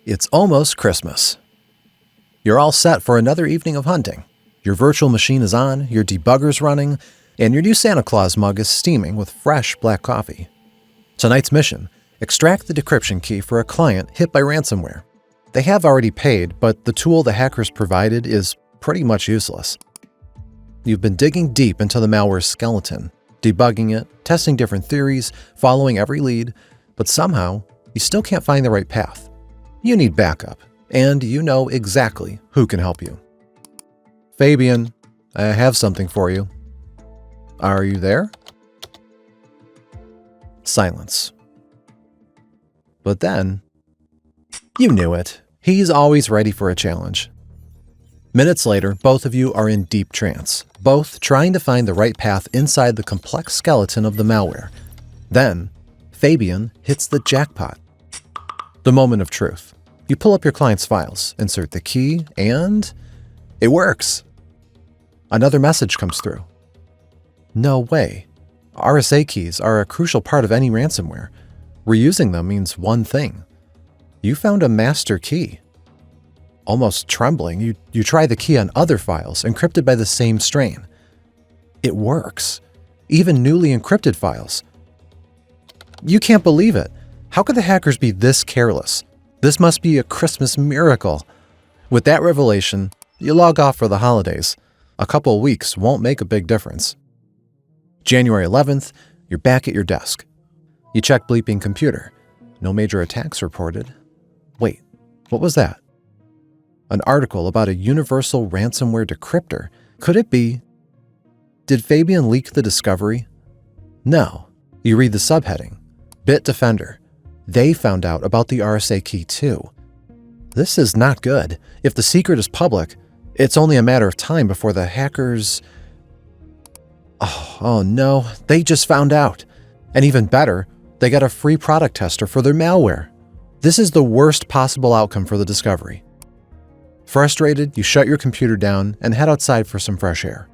It's almost Christmas. You're all set for another evening of hunting. Your virtual machine is on, your debugger's running, and your new Santa Claus mug is steaming with fresh black coffee. Tonight's mission: extract the decryption key for a client hit by ransomware. They have already paid, but the tool the hackers provided is pretty much useless. You've been digging deep into the malware's skeleton, debugging it, testing different theories, following every lead, but somehow you still can't find the right path. You need backup, and you know exactly who can help you. Fabian, I have something for you. Are you there? Silence. But then, you knew it. He's always ready for a challenge. Minutes later, both of you are in deep trance, both trying to find the right path inside the complex skeleton of the malware. Then, Fabian hits the jackpot. The moment of truth. You pull up your client's files, insert the key, and it works. Another message comes through. No way. RSA keys are a crucial part of any ransomware. Reusing them means one thing. You found a master key. Almost trembling, you try the key on other files encrypted by the same strain. It works. Even newly encrypted files. You can't believe it. How could the hackers be this careless? This must be a Christmas miracle. With that revelation, you log off for the holidays. A couple of weeks won't make a big difference. January 11th, you're back at your desk. You check bleeping computer. No major attacks reported. Wait, what was that? An article about a universal ransomware decryptor. Could it be? Did Fabian leak the discovery? No. You read the subheading. Bitdefender. They found out about the RSA key too. This is not good. If the secret is public, it's only a matter of time before the hackers... Oh no, they just found out. And even better, they got a free product tester for their malware. This is the worst possible outcome for the discovery. Frustrated, you shut your computer down and head outside for some fresh air.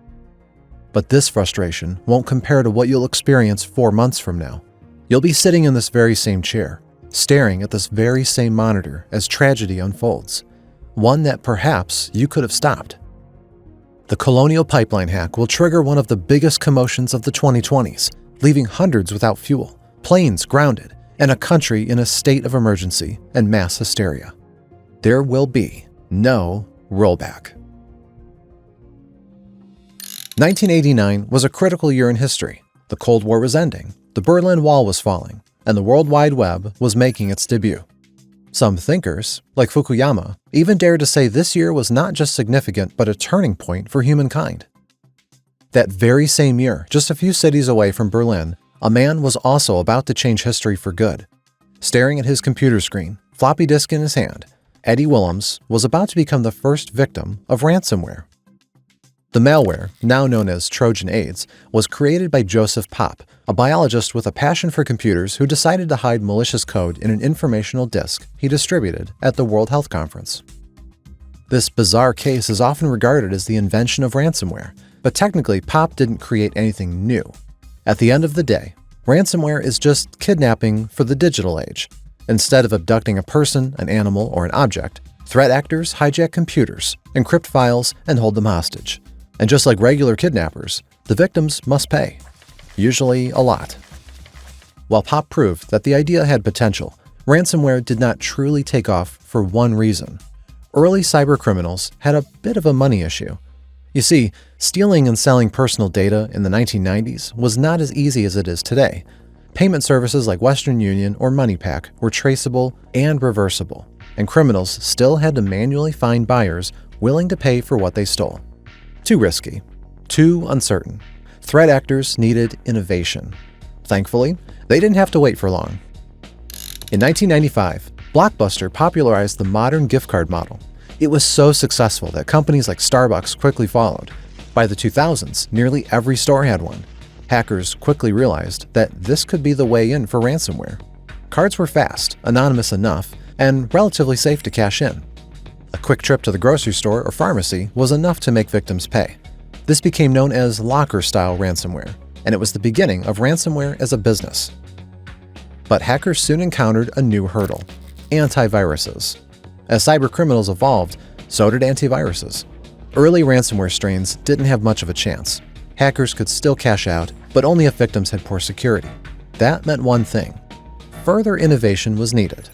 But this frustration won't compare to what you'll experience 4 months from now. You'll be sitting in this very same chair, staring at this very same monitor as tragedy unfolds, one that perhaps you could have stopped. The Colonial Pipeline hack will trigger one of the biggest commotions of the 2020s, leaving hundreds without fuel, planes grounded, and a country in a state of emergency and mass hysteria. There will be no rollback. 1989 was a critical year in history. The Cold War was ending, the Berlin Wall was falling, and the World Wide Web was making its debut. Some thinkers, like Fukuyama, even dared to say this year was not just significant but a turning point for humankind. That very same year, just a few cities away from Berlin, a man was also about to change history for good. Staring at his computer screen, floppy disk in his hand, Eddie Willems was about to become the first victim of ransomware. The malware, now known as Trojan AIDS, was created by Joseph Popp, a biologist with a passion for computers who decided to hide malicious code in an informational disk he distributed at the World Health Conference. This bizarre case is often regarded as the invention of ransomware, but technically Popp didn't create anything new. At the end of the day, ransomware is just kidnapping for the digital age. Instead of abducting a person, an animal, or an object, threat actors hijack computers, encrypt files, and hold them hostage. And just like regular kidnappers, the victims must pay. Usually a lot. While Popp proved that the idea had potential, ransomware did not truly take off for one reason. Early cybercriminals had a bit of a money issue. You see, stealing and selling personal data in the 1990s was not as easy as it is today. Payment services like Western Union or MoneyPack were traceable and reversible, and criminals still had to manually find buyers willing to pay for what they stole. Too risky. Too uncertain. Threat actors needed innovation. Thankfully, they didn't have to wait for long. In 1995, Blockbuster popularized the modern gift card model. It was so successful that companies like Starbucks quickly followed. By the 2000s, nearly every store had one. Hackers quickly realized that this could be the way in for ransomware. Cards were fast, anonymous enough, and relatively safe to cash in. A quick trip to the grocery store or pharmacy was enough to make victims pay. This became known as locker-style ransomware, and it was the beginning of ransomware as a business. But hackers soon encountered a new hurdle: antiviruses. As cybercriminals evolved, so did antiviruses. Early ransomware strains didn't have much of a chance. Hackers could still cash out, but only if victims had poor security. That meant one thing: further innovation was needed.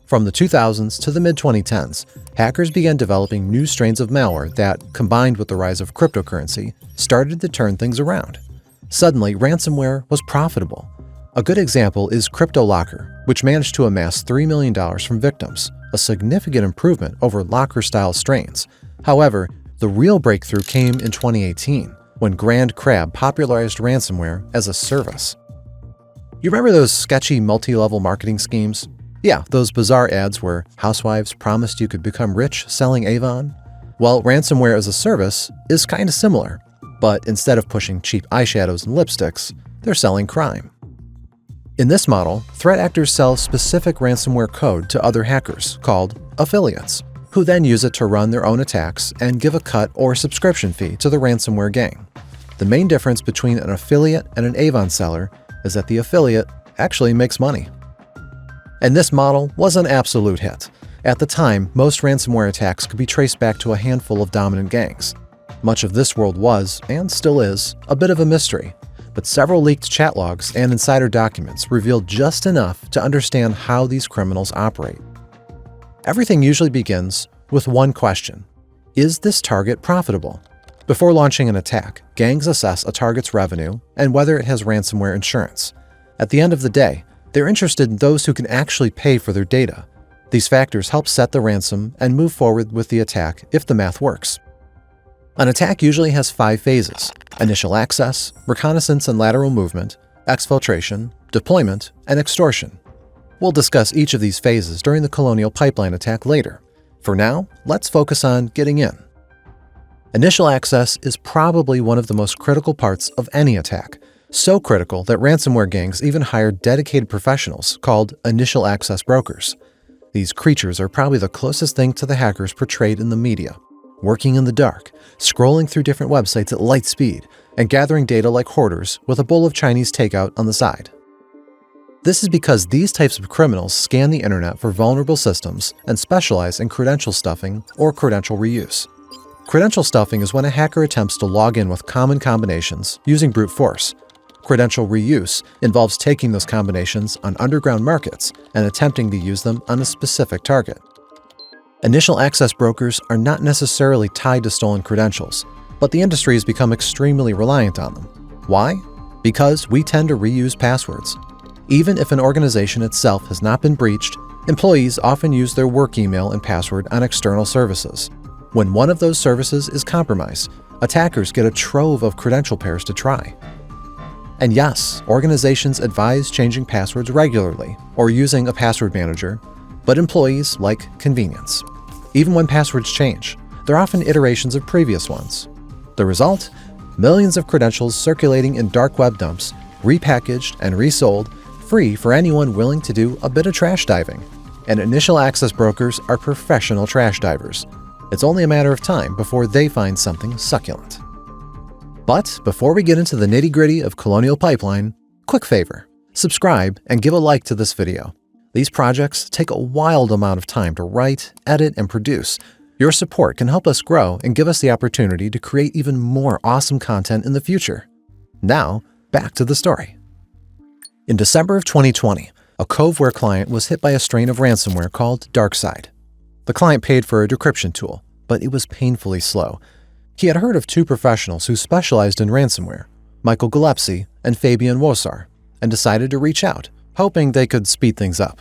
From the 2000s to the mid-2010s, hackers began developing new strains of malware that, combined with the rise of cryptocurrency, started to turn things around. Suddenly, ransomware was profitable. A good example is CryptoLocker, which managed to amass $3 million from victims, a significant improvement over locker-style strains. However, the real breakthrough came in 2018, when Grand Crab popularized ransomware as a service. You remember those sketchy multi-level marketing schemes? Yeah, those bizarre ads where housewives promised you could become rich selling Avon? Well, ransomware as a service is kind of similar, but instead of pushing cheap eyeshadows and lipsticks, they're selling crime. In this model, threat actors sell specific ransomware code to other hackers called affiliates, who then use it to run their own attacks and give a cut or subscription fee to the ransomware gang. The main difference between an affiliate and an Avon seller is that the affiliate actually makes money. And this model was an absolute hit. At the time, most ransomware attacks could be traced back to a handful of dominant gangs. Much of this world was, and still is, a bit of a mystery, but several leaked chat logs and insider documents revealed just enough to understand how these criminals operate. Everything usually begins with one question: is this target profitable? Before launching an attack, gangs assess a target's revenue and whether it has ransomware insurance. At the end of the day, they're interested in those who can actually pay for their data. These factors help set the ransom and move forward with the attack if the math works. An attack usually has 5 phases: initial access, reconnaissance and lateral movement, exfiltration, deployment, and extortion. We'll discuss each of these phases during the Colonial Pipeline attack later. For now, let's focus on getting in. Initial access is probably one of the most critical parts of any attack. So critical that ransomware gangs even hire dedicated professionals called initial access brokers. These creatures are probably the closest thing to the hackers portrayed in the media, working in the dark, scrolling through different websites at light speed, and gathering data like hoarders with a bowl of Chinese takeout on the side. This is because these types of criminals scan the internet for vulnerable systems and specialize in credential stuffing or credential reuse. Credential stuffing is when a hacker attempts to log in with common combinations using brute force. Credential reuse involves taking those combinations on underground markets and attempting to use them on a specific target. Initial access brokers are not necessarily tied to stolen credentials, but the industry has become extremely reliant on them. Why? Because we tend to reuse passwords. Even if an organization itself has not been breached, employees often use their work email and password on external services. When one of those services is compromised, attackers get a trove of credential pairs to try. And yes, organizations advise changing passwords regularly or using a password manager, but employees like convenience. Even when passwords change, they're often iterations of previous ones. The result? Millions of credentials circulating in dark web dumps, repackaged and resold, free for anyone willing to do a bit of trash diving. And initial access brokers are professional trash divers. It's only a matter of time before they find something succulent. But before we get into the nitty-gritty of Colonial Pipeline, quick favor: subscribe and give a like to this video. These projects take a wild amount of time to write, edit, and produce. Your support can help us grow and give us the opportunity to create even more awesome content in the future. Now, back to the story. In December of 2020, a Coveware client was hit by a strain of ransomware called DarkSide. The client paid for a decryption tool, but it was painfully slow. He had heard of 2 professionals who specialized in ransomware, Michael Gillespie and Fabian Wosar, and decided to reach out, hoping they could speed things up.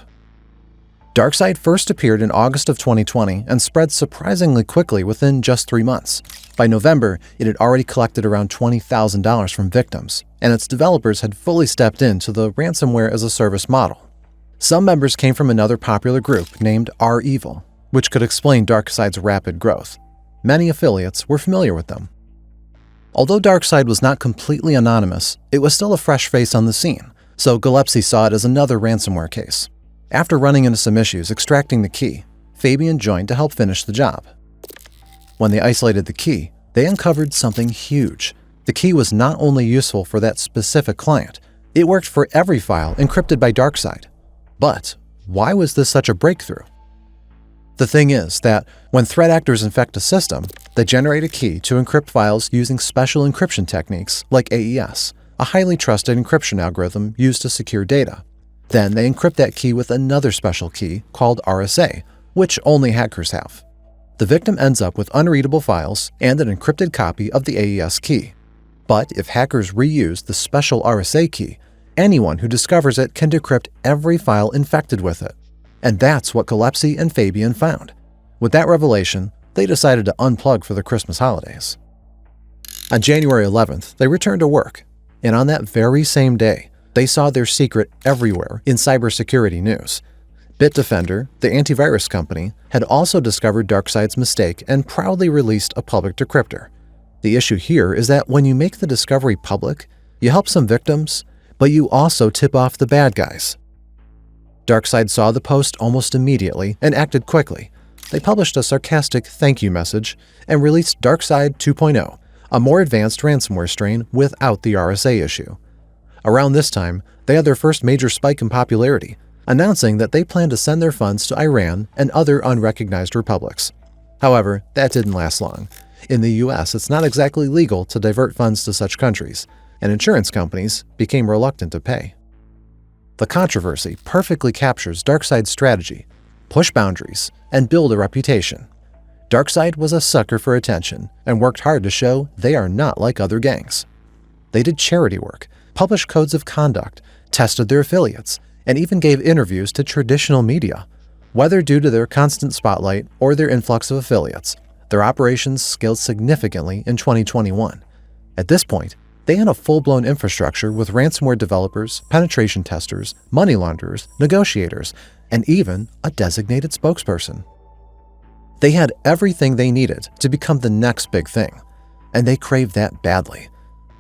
DarkSide first appeared in August of 2020 and spread surprisingly quickly within just 3 months. By November, it had already collected around $20,000 from victims, and its developers had fully stepped into the ransomware as a service model. Some members came from another popular group named R-Evil, which could explain DarkSide's rapid growth. Many affiliates were familiar with them. Although DarkSide was not completely anonymous, it was still a fresh face on the scene, so Gillespie saw it as another ransomware case. After running into some issues extracting the key, Fabian joined to help finish the job. When they isolated the key, they uncovered something huge. The key was not only useful for that specific client, it worked for every file encrypted by DarkSide. But why was this such a breakthrough? The thing is that when threat actors infect a system, they generate a key to encrypt files using special encryption techniques like AES, a highly trusted encryption algorithm used to secure data. Then they encrypt that key with another special key called RSA, which only hackers have. The victim ends up with unreadable files and an encrypted copy of the AES key. But if hackers reuse the special RSA key, anyone who discovers it can decrypt every file infected with it. And that's what Gillespie and Fabian found. With that revelation, they decided to unplug for the Christmas holidays. On January 11th, they returned to work, and on that very same day, they saw their secret everywhere in cybersecurity news. Bitdefender, the antivirus company, had also discovered DarkSide's mistake and proudly released a public decryptor. The issue here is that when you make the discovery public, you help some victims, but you also tip off the bad guys. DarkSide saw the post almost immediately and acted quickly. They published a sarcastic thank you message and released DarkSide 2.0, a more advanced ransomware strain without the RSA issue. Around this time, they had their first major spike in popularity, announcing that they planned to send their funds to Iran and other unrecognized republics. However, that didn't last long. In the US, it's not exactly legal to divert funds to such countries, and insurance companies became reluctant to pay. The controversy perfectly captures DarkSide's strategy: push boundaries and build a reputation. DarkSide was a sucker for attention and worked hard to show they are not like other gangs. They did charity work, published codes of conduct, tested their affiliates, and even gave interviews to traditional media. Whether due to their constant spotlight or their influx of affiliates, their operations scaled significantly in 2021. At this point, they had a full-blown infrastructure with ransomware developers, penetration testers, money launderers, negotiators, and even a designated spokesperson. They had everything they needed to become the next big thing, and they craved that badly.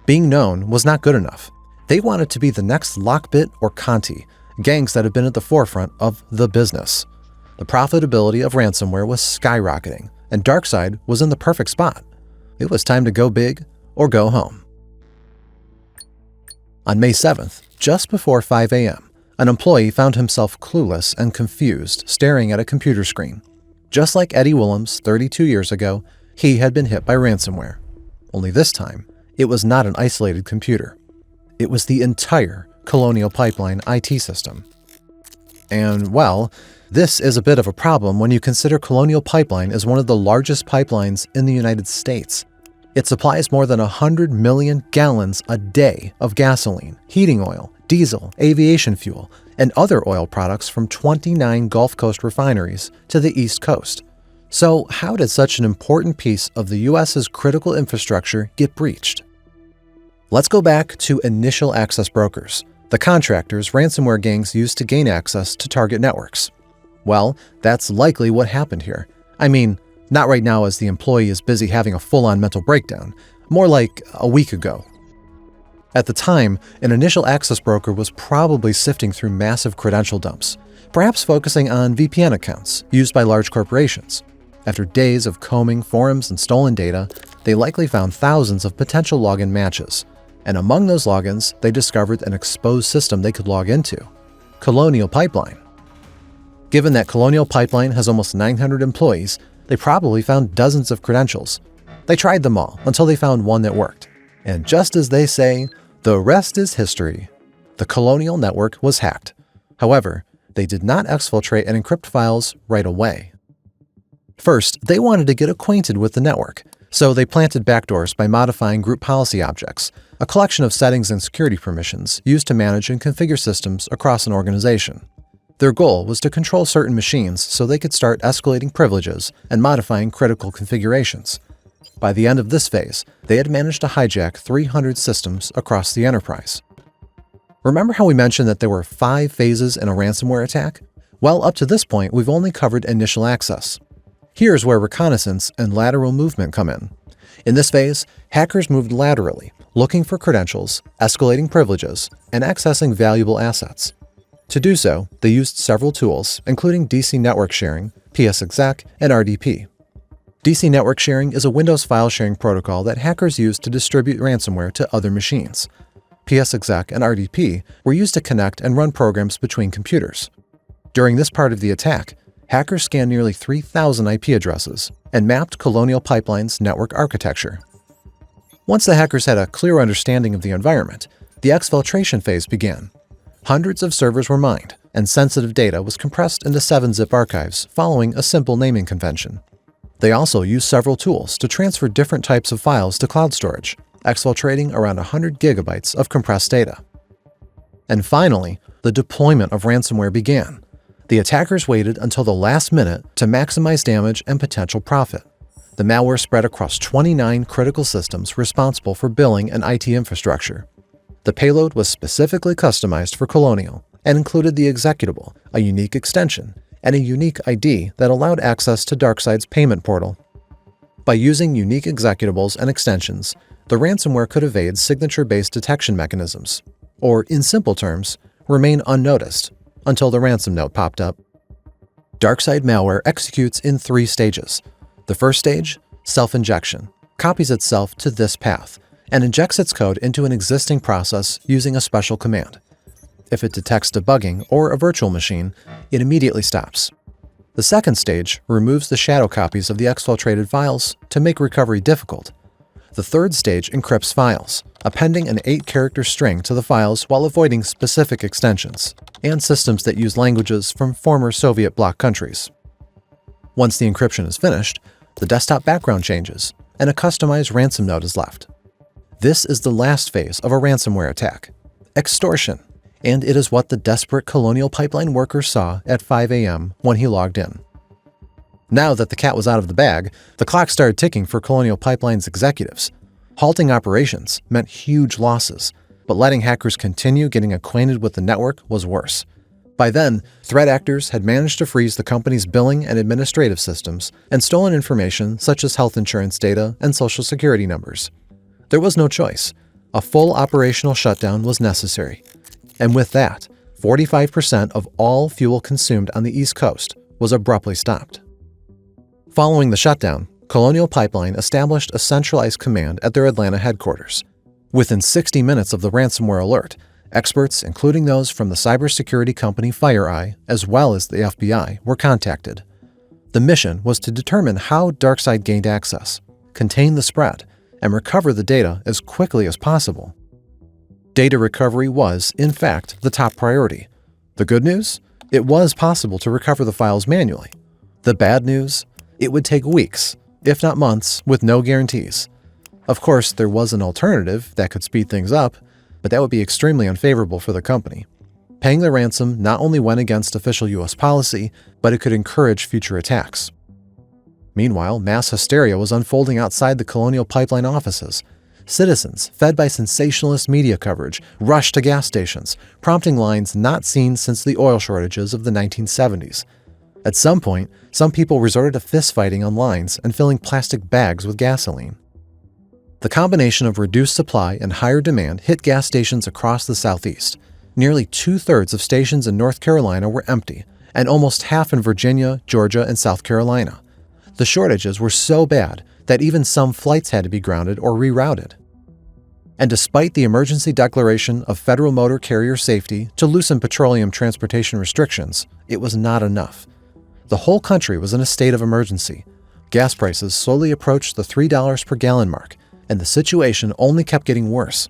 Being known was not good enough. They wanted to be the next Lockbit or Conti, gangs that have been at the forefront of the business. The profitability of ransomware was skyrocketing, and DarkSide was in the perfect spot. It was time to go big or go home. On May 7th, just before 5 a.m., an employee found himself clueless and confused, staring at a computer screen. Just like Eddie Willems 32 years ago, he had been hit by ransomware. Only this time, it was not an isolated computer. It was the entire Colonial Pipeline IT system. And, well, this is a bit of a problem when you consider Colonial Pipeline is one of the largest pipelines in the United States. It supplies more than 100 million gallons a day of gasoline, heating oil, diesel, aviation fuel, and other oil products from 29 Gulf Coast refineries to the East Coast. So how did such an important piece of the U.S.'s critical infrastructure get breached? Let's go back to initial access brokers, the contractors ransomware gangs used to gain access to target networks. Well, that's likely what happened here. I mean, not right now as the employee is busy having a full-on mental breakdown, more like a week ago. At the time, an initial access broker was probably sifting through massive credential dumps, perhaps focusing on VPN accounts used by large corporations. After days of combing forums and stolen data, they likely found thousands of potential login matches. And among those logins, they discovered an exposed system they could log into: Colonial Pipeline. Given that Colonial Pipeline has almost 900 employees, they probably found dozens of credentials. They tried them all until they found one that worked. And just as they say, the rest is history. The Colonial network was hacked. However, they did not exfiltrate and encrypt files right away. First, they wanted to get acquainted with the network, so they planted backdoors by modifying group policy objects, a collection of settings and security permissions used to manage and configure systems across an organization. Their goal was to control certain machines so they could start escalating privileges and modifying critical configurations. By the end of this phase, they had managed to hijack 300 systems across the enterprise. Remember how we mentioned that there were 5 phases in a ransomware attack? Well, up to this point, we've only covered initial access. Here's where reconnaissance and lateral movement come in. In this phase, hackers moved laterally, looking for credentials, escalating privileges, and accessing valuable assets. To do so, they used several tools, including DC network sharing, PSExec, and RDP. DC network sharing is a Windows file sharing protocol that hackers use to distribute ransomware to other machines. PSExec and RDP were used to connect and run programs between computers. During this part of the attack, hackers scanned nearly 3,000 IP addresses and mapped Colonial Pipeline's network architecture. Once the hackers had a clear understanding of the environment, the exfiltration phase began. Hundreds of servers were mined, and sensitive data was compressed into 7-zip archives following a simple naming convention. They also used several tools to transfer different types of files to cloud storage, exfiltrating around 100 gigabytes of compressed data. And finally, the deployment of ransomware began. The attackers waited until the last minute to maximize damage and potential profit. The malware spread across 29 critical systems responsible for billing and IT infrastructure. The payload was specifically customized for Colonial and included the executable, a unique extension, and a unique ID that allowed access to DarkSide's payment portal. By using unique executables and extensions, the ransomware could evade signature-based detection mechanisms, or in simple terms, remain unnoticed until the ransom note popped up. DarkSide malware executes in 3 stages. The first stage, self-injection, copies itself to this path and injects its code into an existing process using a special command. If it detects debugging or a virtual machine, it immediately stops. The second stage removes the shadow copies of the exfiltrated files to make recovery difficult. The third stage encrypts files, appending an 8-character string to the files while avoiding specific extensions and systems that use languages from former Soviet bloc countries. Once the encryption is finished, the desktop background changes and a customized ransom note is left. This is the last phase of a ransomware attack, extortion, and it is what the desperate Colonial Pipeline worker saw at 5 a.m. when he logged in. Now that the cat was out of the bag, the clock started ticking for Colonial Pipeline's executives. Halting operations meant huge losses, but letting hackers continue getting acquainted with the network was worse. By then, threat actors had managed to freeze the company's billing and administrative systems and stolen information such as health insurance data and social security numbers. There was no choice. A full operational shutdown was necessary. And with that, 45% of all fuel consumed on the East Coast was abruptly stopped. Following the shutdown, Colonial Pipeline established a centralized command at their Atlanta headquarters. Within 60 minutes of the ransomware alert, experts, including those from the cybersecurity company FireEye, as well as the FBI, were contacted. The mission was to determine how DarkSide gained access, contain the spread, and recover the data as quickly as possible. Data recovery was, in fact, the top priority. The good news? It was possible to recover the files manually. The bad news? It would take weeks, if not months, with no guarantees. Of course, there was an alternative that could speed things up, but that would be extremely unfavorable for the company. Paying the ransom not only went against official U.S. policy, but it could encourage future attacks. Meanwhile, mass hysteria was unfolding outside the Colonial Pipeline offices. Citizens, fed by sensationalist media coverage, rushed to gas stations, prompting lines not seen since the oil shortages of the 1970s. At some point, some people resorted to fistfighting on lines and filling plastic bags with gasoline. The combination of reduced supply and higher demand hit gas stations across the Southeast. Nearly 2/3 of stations in North Carolina were empty, and almost half in Virginia, Georgia, and South Carolina. The shortages were so bad that even some flights had to be grounded or rerouted. And despite the emergency declaration of federal motor carrier safety to loosen petroleum transportation restrictions, it was not enough. The whole country was in a state of emergency. Gas prices slowly approached the $3 per gallon mark, and the situation only kept getting worse.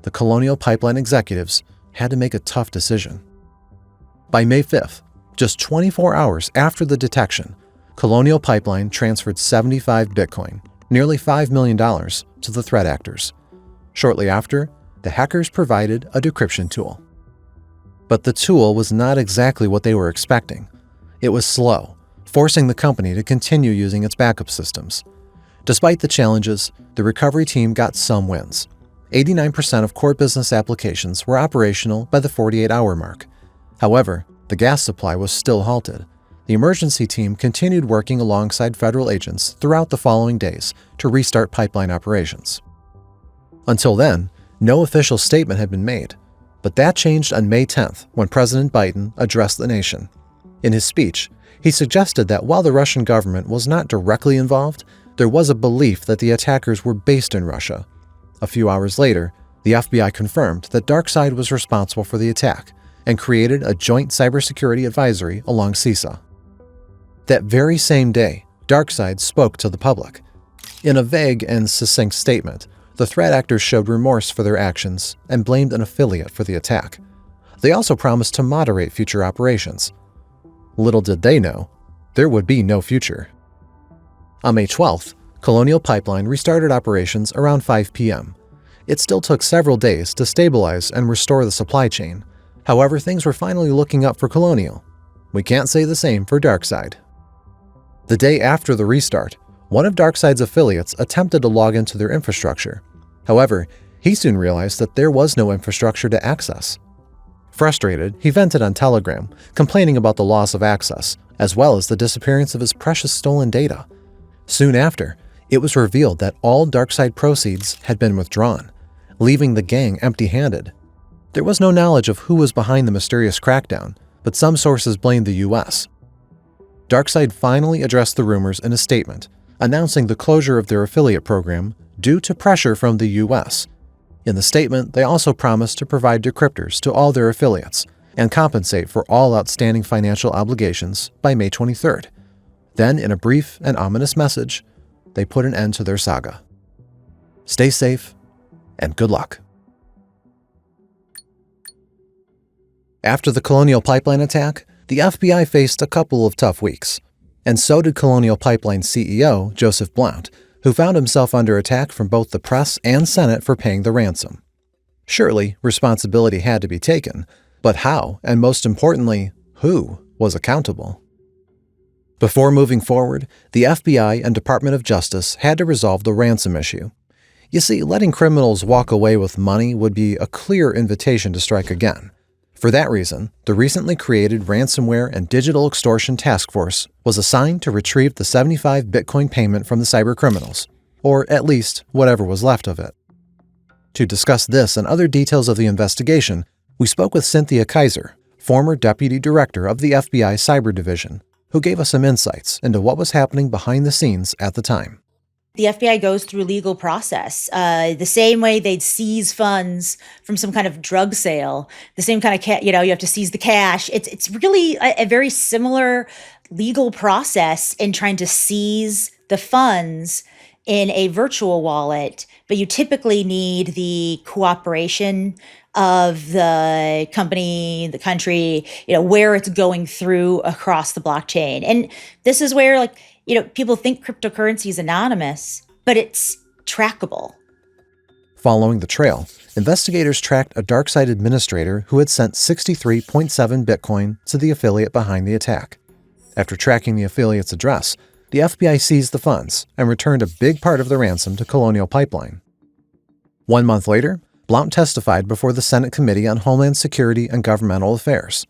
The Colonial Pipeline executives had to make a tough decision. By May 5th, just 24 hours after the detection, Colonial Pipeline transferred 75 Bitcoin, nearly $5 million, to the threat actors. Shortly after, the hackers provided a decryption tool. But the tool was not exactly what they were expecting. It was slow, forcing the company to continue using its backup systems. Despite the challenges, the recovery team got some wins. 89% of core business applications were operational by the 48-hour mark. However, the gas supply was still halted. The emergency team continued working alongside federal agents throughout the following days to restart pipeline operations. Until then, no official statement had been made, but that changed on May 10th when President Biden addressed the nation. In his speech, he suggested that while the Russian government was not directly involved, there was a belief that the attackers were based in Russia. A few hours later, the FBI confirmed that DarkSide was responsible for the attack and created a joint cybersecurity advisory along CISA. That very same day, DarkSide spoke to the public. In a vague and succinct statement, the threat actors showed remorse for their actions and blamed an affiliate for the attack. They also promised to moderate future operations. Little did they know, there would be no future. On May 12th, Colonial Pipeline restarted operations around 5 p.m. It still took several days to stabilize and restore the supply chain. However, things were finally looking up for Colonial. We can't say the same for DarkSide. The day after the restart, one of DarkSide's affiliates attempted to log into their infrastructure. However, he soon realized that there was no infrastructure to access. Frustrated, he vented on Telegram, complaining about the loss of access, as well as the disappearance of his precious stolen data. Soon after, it was revealed that all DarkSide proceeds had been withdrawn, leaving the gang empty-handed. There was no knowledge of who was behind the mysterious crackdown, but some sources blamed the US. DarkSide finally addressed the rumors in a statement, announcing the closure of their affiliate program due to pressure from the US. In the statement, they also promised to provide decryptors to all their affiliates and compensate for all outstanding financial obligations by May 23rd. Then, in a brief and ominous message, they put an end to their saga. Stay safe, and good luck. After the Colonial Pipeline attack, the FBI faced a couple of tough weeks, and so did Colonial Pipeline CEO Joseph Blount, who found himself under attack from both the press and Senate for paying the ransom. Surely, responsibility had to be taken, but how, and most importantly, who was accountable? Before moving forward, the FBI and Department of Justice had to resolve the ransom issue. You see, letting criminals walk away with money would be a clear invitation to strike again. For that reason, the recently created Ransomware and Digital Extortion Task Force was assigned to retrieve the 75 Bitcoin payment from the cybercriminals, or at least whatever was left of it. To discuss this and other details of the investigation, we spoke with Cynthia Kaiser, former Deputy Director of the FBI Cyber Division, who gave us some insights into what was happening behind the scenes at the time. The FBI goes through legal process, the same way they'd seize funds from some kind of drug sale, the same kind of, you have to seize the cash. It's really a very similar legal process in trying to seize the funds in a virtual wallet, but you typically need the cooperation of the company, the country, where it's going through across the blockchain. And this is where, people think cryptocurrency is anonymous, but it's trackable. Following the trail, investigators tracked a DarkSide administrator who had sent 63.7 Bitcoin to the affiliate behind the attack. After tracking the affiliate's address, the FBI seized the funds and returned a big part of the ransom to Colonial Pipeline. 1 month later, Blount testified before the Senate Committee on Homeland Security and Governmental Affairs.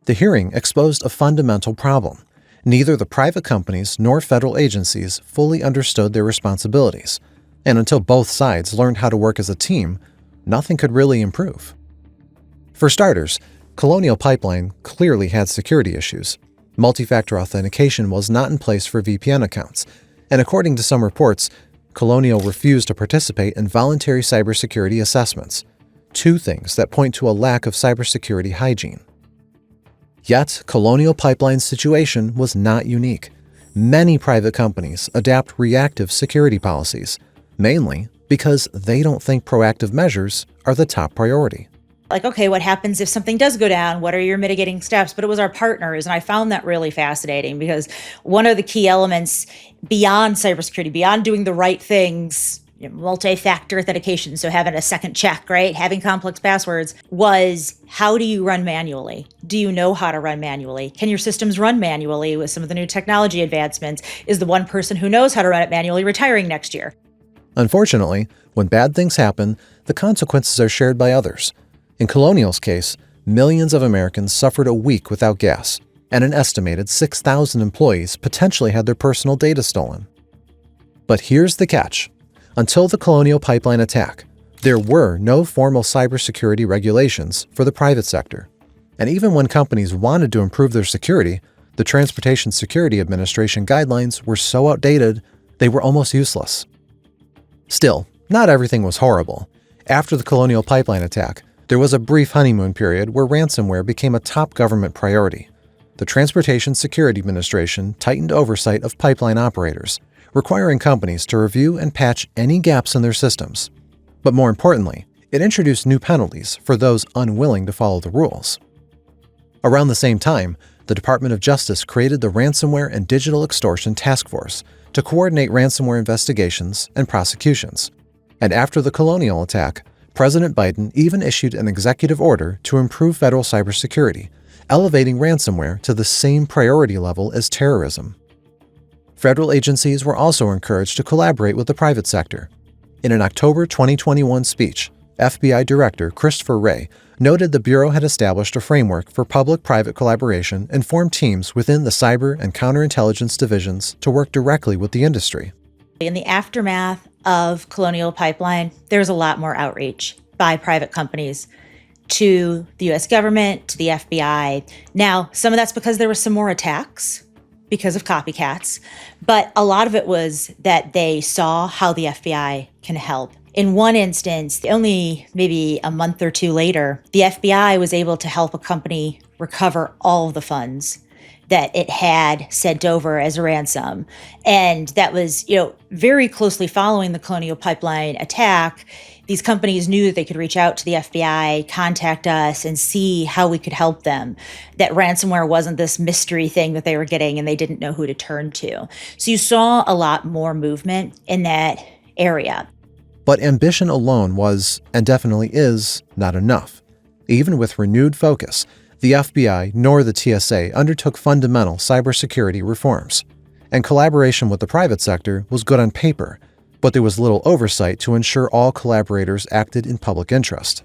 The hearing exposed a fundamental problem. Neither the private companies nor federal agencies fully understood their responsibilities, and until both sides learned how to work as a team, nothing could really improve. For starters, Colonial Pipeline clearly had security issues. Multi-factor authentication was not in place for VPN accounts, and according to some reports, Colonial refused to participate in voluntary cybersecurity assessments, two things that point to a lack of cybersecurity hygiene. Yet, Colonial Pipeline's situation was not unique. Many private companies adapt reactive security policies, mainly because they don't think proactive measures are the top priority. Okay, what happens if something does go down? What are your mitigating steps? But it was our partners, and I found that really fascinating because one of the key elements beyond cybersecurity, beyond doing the right things, multi-factor authentication, so having a second check, right? Having complex passwords, was how do you run manually? Do you know how to run manually? Can your systems run manually with some of the new technology advancements? Is the one person who knows how to run it manually retiring next year? Unfortunately, when bad things happen, the consequences are shared by others. In Colonial's case, millions of Americans suffered a week without gas, and an estimated 6,000 employees potentially had their personal data stolen. But here's the catch. Until the Colonial Pipeline attack, there were no formal cybersecurity regulations for the private sector. And even when companies wanted to improve their security, the Transportation Security Administration guidelines were so outdated, they were almost useless. Still, not everything was horrible. After the Colonial Pipeline attack, there was a brief honeymoon period where ransomware became a top government priority. the Transportation Security Administration tightened oversight of pipeline operators, requiring companies to review and patch any gaps in their systems. But more importantly, it introduced new penalties for those unwilling to follow the rules. Around the same time, the Department of Justice created the Ransomware and Digital Extortion Task Force to coordinate ransomware investigations and prosecutions. And after the Colonial attack, President Biden even issued an executive order to improve federal cybersecurity, elevating ransomware to the same priority level as terrorism. Federal agencies were also encouraged to collaborate with the private sector. In an October 2021 speech, FBI Director Christopher Wray noted the Bureau had established a framework for public-private collaboration and formed teams within the cyber and counterintelligence divisions to work directly with the industry. In the aftermath of Colonial Pipeline, there's a lot more outreach by private companies to the US government, to the FBI. Now, some of that's because there were some more attacks because of copycats, but a lot of it was that they saw how the FBI can help. In one instance, only maybe a month or two later, the FBI was able to help a company recover all of the funds that it had sent over as a ransom. And that was, very closely following the Colonial Pipeline attack. These companies knew that they could reach out to the FBI, contact us, and see how we could help them. That ransomware wasn't this mystery thing that they were getting and they didn't know who to turn to. So you saw a lot more movement in that area. But ambition alone was, and definitely is, not enough. Even with renewed focus, the FBI nor the TSA undertook fundamental cybersecurity reforms. And collaboration with the private sector was good on paper, but there was little oversight to ensure all collaborators acted in public interest.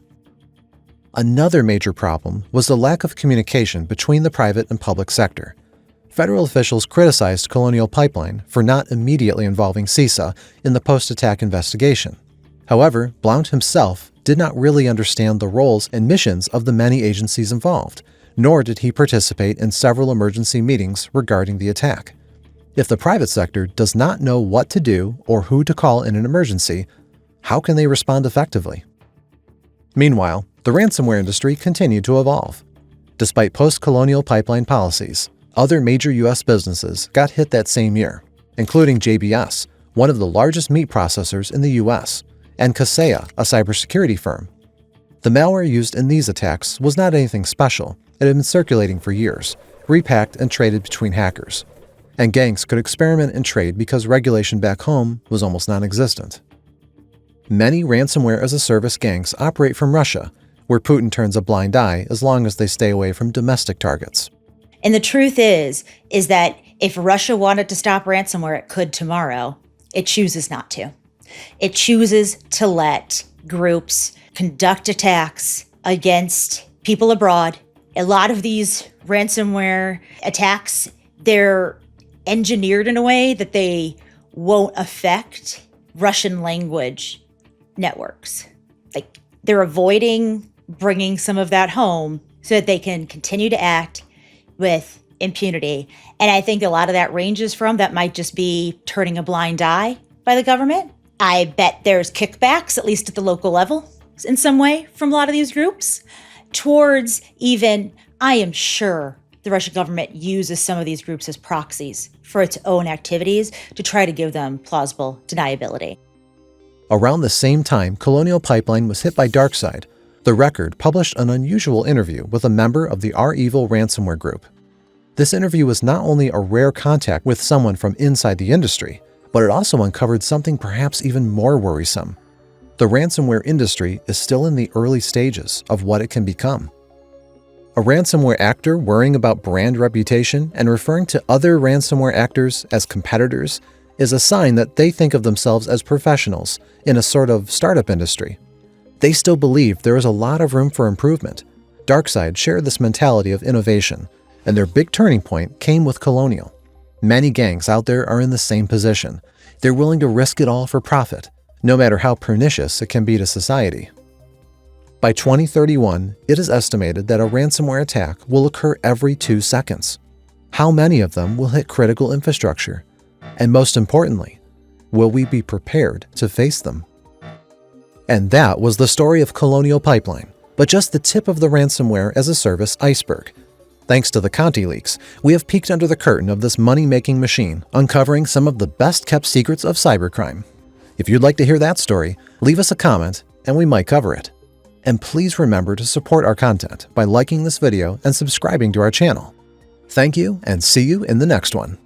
Another major problem was the lack of communication between the private and public sector. Federal officials criticized Colonial Pipeline for not immediately involving CISA in the post-attack investigation. However, Blount himself did not really understand the roles and missions of the many agencies involved, nor did he participate in several emergency meetings regarding the attack. If the private sector does not know what to do or who to call in an emergency, how can they respond effectively? Meanwhile, the ransomware industry continued to evolve. Despite post-Colonial Pipeline policies, other major U.S. businesses got hit that same year, including JBS, one of the largest meat processors in the U.S., and Kaseya, a cybersecurity firm. The malware used in these attacks was not anything special. It had been circulating for years, repacked and traded between hackers. And gangs could experiment and trade because regulation back home was almost non-existent. Many ransomware-as-a-service gangs operate from Russia, where Putin turns a blind eye as long as they stay away from domestic targets. And the truth is that if Russia wanted to stop ransomware, it could tomorrow. It chooses not to. It chooses to let groups conduct attacks against people abroad. A lot of these ransomware attacks, they're engineered in a way that they won't affect Russian language networks. Like, they're avoiding bringing some of that home so that they can continue to act with impunity. And I think a lot of that ranges from that might just be turning a blind eye by the government. I bet there's kickbacks, at least at the local level, in some way from a lot of these groups, towards even, I am sure the Russian government uses some of these groups as proxies for its own activities to try to give them plausible deniability. Around the same time Colonial Pipeline was hit by DarkSide, The Record published an unusual interview with a member of the REvil ransomware group. This interview was not only a rare contact with someone from inside the industry, but it also uncovered something perhaps even more worrisome. The ransomware industry is still in the early stages of what it can become. A ransomware actor worrying about brand reputation and referring to other ransomware actors as competitors is a sign that they think of themselves as professionals in a sort of startup industry. They still believe there is a lot of room for improvement. DarkSide shared this mentality of innovation, and their big turning point came with Colonial. Many gangs out there are in the same position. They're willing to risk it all for profit, no matter how pernicious it can be to society. By 2031, it is estimated that a ransomware attack will occur every 2 seconds. How many of them will hit critical infrastructure? And most importantly, will we be prepared to face them? And that was the story of Colonial Pipeline, but just the tip of the ransomware as a service iceberg. Thanks to the Conti leaks, we have peeked under the curtain of this money-making machine, uncovering some of the best-kept secrets of cybercrime. If you'd like to hear that story, leave us a comment and we might cover it. And please remember to support our content by liking this video and subscribing to our channel. Thank you, and see you in the next one.